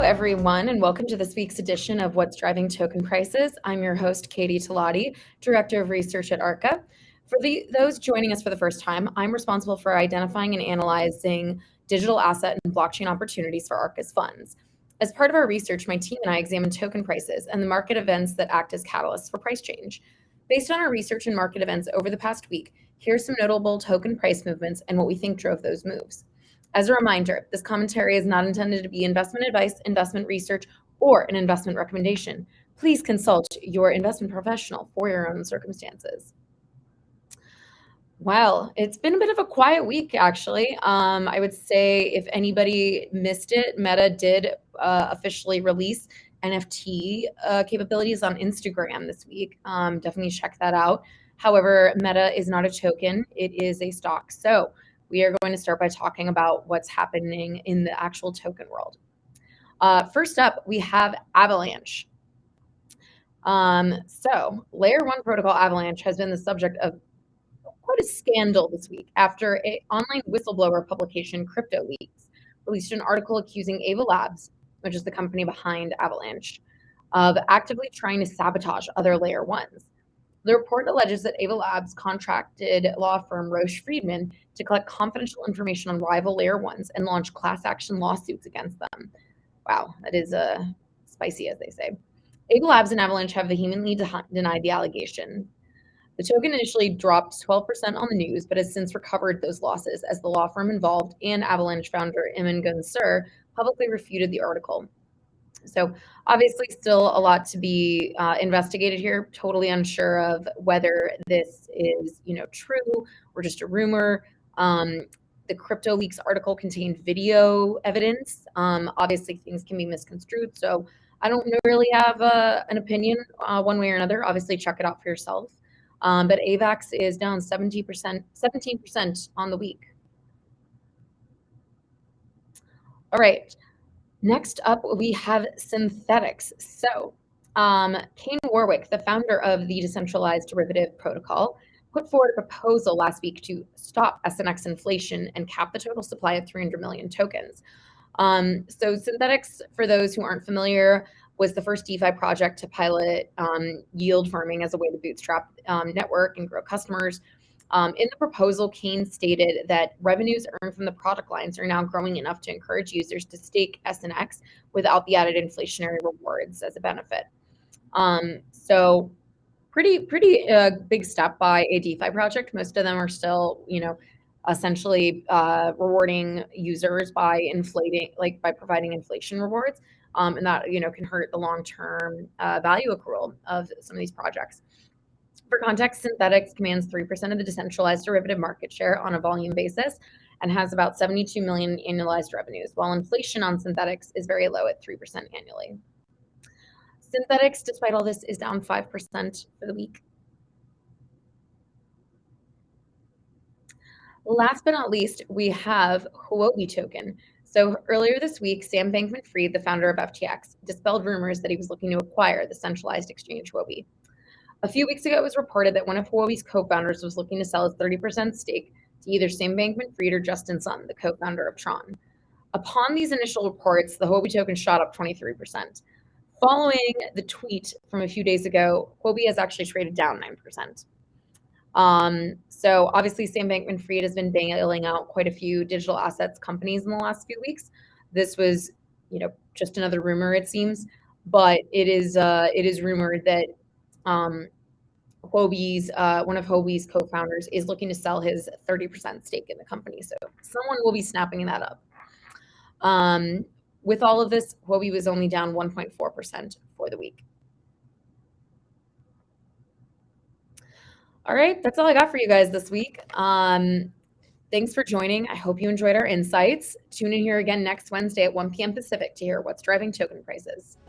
everyone, and welcome to this week's edition of What's Driving Token Prices. I'm your host, Katie Talati, Director of Research at Arca. For those joining us for the first time, I'm responsible for identifying and analyzing digital asset and blockchain opportunities for Arca's funds. As part of our research, my team and I examine token prices and the market events that act as catalysts for price change. Based on our research and market events over the past week, here's some notable token price movements and what we think drove those moves. As a reminder, this commentary is not intended to be investment advice, investment research, or an investment recommendation. Please consult your investment professional for your own circumstances. Well, it's been a bit of a quiet week, actually. I would say if anybody missed it, Meta did officially release NFT capabilities on Instagram this week. Definitely check that out. However, Meta is not a token, it is a stock. So we are going to start by talking about what's happening in the actual token world. First up, we have Avalanche. So Layer 1 protocol Avalanche has been the subject of quite a scandal this week after an online whistleblower publication, Crypto Leaks, released an article accusing Ava Labs, which is the company behind Avalanche, of actively trying to sabotage other Layer 1s. The report alleges that Ava Labs contracted law firm Roche Friedman to collect confidential information on rival Layer 1s and launch class action lawsuits against them. Wow, that is spicy, as they say. Ava Labs and Avalanche have vehemently denied the allegation. The token initially dropped 12% on the news, but has since recovered those losses as the law firm involved and Avalanche founder Iman Gunsur publicly refuted the article. So obviously still a lot to be investigated here. Totally unsure of whether this is, true or just a rumor. The Crypto Leaks article contained video evidence. Obviously things can be misconstrued. So I don't really have an opinion one way or another. Obviously check it out for yourself. But AVAX is down 17% on the week. All right. Next up, we have synthetics. So Kane Warwick, the founder of the decentralized derivative protocol, put forward a proposal last week to stop SNX inflation and cap the total supply of 300 million tokens. So synthetics, for those who aren't familiar, was the first DeFi project to pilot yield farming as a way to bootstrap network and grow customers. In the proposal, Kane stated that revenues earned from the product lines are now growing enough to encourage users to stake SNX without the added inflationary rewards as a benefit. So pretty big step by a DeFi project. Most of them are still, essentially rewarding users by providing inflation rewards. And that, can hurt the long-term value accrual of some of these projects. For context, synthetics commands 3% of the decentralized derivative market share on a volume basis and has about 72 million annualized revenues, while inflation on synthetics is very low at 3% annually. Synthetics, despite all this, is down 5% for the week. Last but not least, we have Huobi token. So earlier this week, Sam Bankman-Fried, the founder of FTX, dispelled rumors that he was looking to acquire the centralized exchange Huobi. A few weeks ago, it was reported that one of Huobi's co-founders was looking to sell his 30% stake to either Sam Bankman-Fried or Justin Sun, the co-founder of Tron. Upon these initial reports, the Huobi token shot up 23%. Following the tweet from a few days ago, Huobi has actually traded down 9%. So obviously, Sam Bankman-Fried has been bailing out quite a few digital assets companies in the last few weeks. This was, just another rumor, it seems, but it is rumored that Huobi's one of Huobi's co-founders is looking to sell his 30% stake in the company. So someone will be snapping that up. With all of this, Huobi was only down 1.4% for the week. All right, that's all I got for you guys this week. Thanks for joining. I hope you enjoyed our insights. Tune in here again next Wednesday at 1 p.m. Pacific to hear what's driving token prices.